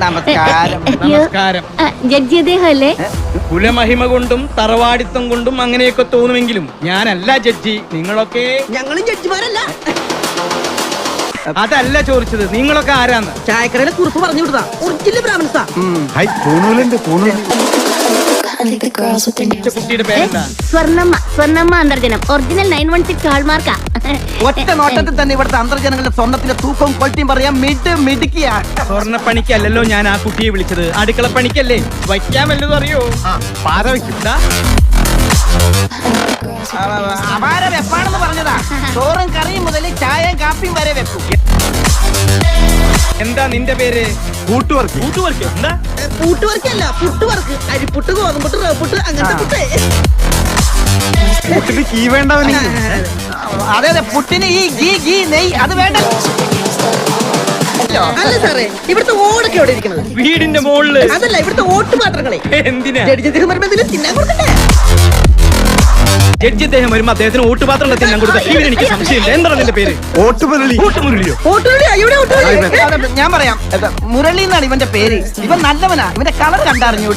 നമസ്കാരം. നമസ്കാരം. ജഡ്ജി അദ്ദേഹം അല്ലേ? കുലമഹിമ കൊണ്ടും തറവാടിത്തം കൊണ്ടും അങ്ങനെയൊക്കെ തോന്നുമെങ്കിലും ഞാനല്ല ജഡ്ജി. നിങ്ങളൊക്കെ ഞങ്ങളും ജഡ്ജിമാരല്ല. അതല്ല ചോദിച്ചത്, നിങ്ങളൊക്കെ ആരാന്ന്? ചായക്കടയിലെ കുറിപ്പ് പറഞ്ഞു വിട്ടതാ. ഒറിജിനൽ ബ്രാഹ്മണസാ. കുട്ടിയുടെ പേരെന്താ? സ്വർണ്ണമ്മ അന്തർജനം. ഒറിജിനൽ 916 ഹാൾമാർക്കാ. ഒറ്റ നോട്ടത്തിൽ തന്നെ ഇവിടുത്തെ അന്തർജനങ്ങളുടെ സ്വർണ്ണത്തിന്റെ തൂക്കവും ക്വാളിറ്റിയും പറയാം. മിടുക്കിയാ. സ്വർണ്ണപ്പണിക്കല്ലല്ലോ ഞാൻ ആ കുട്ടിയെ വിളിച്ചത്, അടുക്കള പണിക്കല്ലേ. വയ്ക്കാൻ വല്ലതും അറിയോ? പാത വയ്ക്കും. അപാര വെപ്പാണെന്ന് പറഞ്ഞതാ. ചോറും കറിയും മുതൽ ചായയും കാപ്പിയും വരെ വെക്കും. എന്താ നിന്റെ പേര്? കൂട്ടുവർക്ക്. കൂട്ടുവർക്ക് എന്താ? കൂട്ടുവർക്കല്ല, പുട്ടുവർക്ക്. അരിപ്പുട്ട്, ഗോതമ്പുട്ട്, റവപ്പുട്ട്, അങ്ങനത്തെ പുട്ട്. കൂട്ടിന് കീ വേണ്ടവന്. അതെ അതെ, പുട്ടിന് ഈ ഗീ നെയ് അത് വേണ്ട. അല്ല സാറേ, ഇവിടുത്തെ ഓടൊക്കെ എവിടെ ഇരിക്കുന്നത്? വീടിന്റെ മുകളില്. അതല്ല, ഇവിടുത്തെ ഓട്ട് പാത്രങ്ങളെ എന്തിനാ? ജഡ്ജി വരുമ്പോ തിന്നാൻ കൊടുക്കണ്ടേ? ജഡ്ജി അദ്ദേഹം വരുമ്പോ അദ്ദേഹത്തിന് ഓട്ടുപാത്രം തിന്നാൻ കൊടുത്ത എനിക്ക് സംശയമില്ല. എന്താണ് നിന്റെ പേര്? ഓട്ടുമുരളി. ഓട്ടുമുരളിയോ? ഞാൻ പറയാം, മുരളി എന്നാണ് ഇവന്റെ പേര്. ഇവൻ നല്ലവനാ. ഇവന്റെ കളർ കണ്ടറിഞ്ഞു.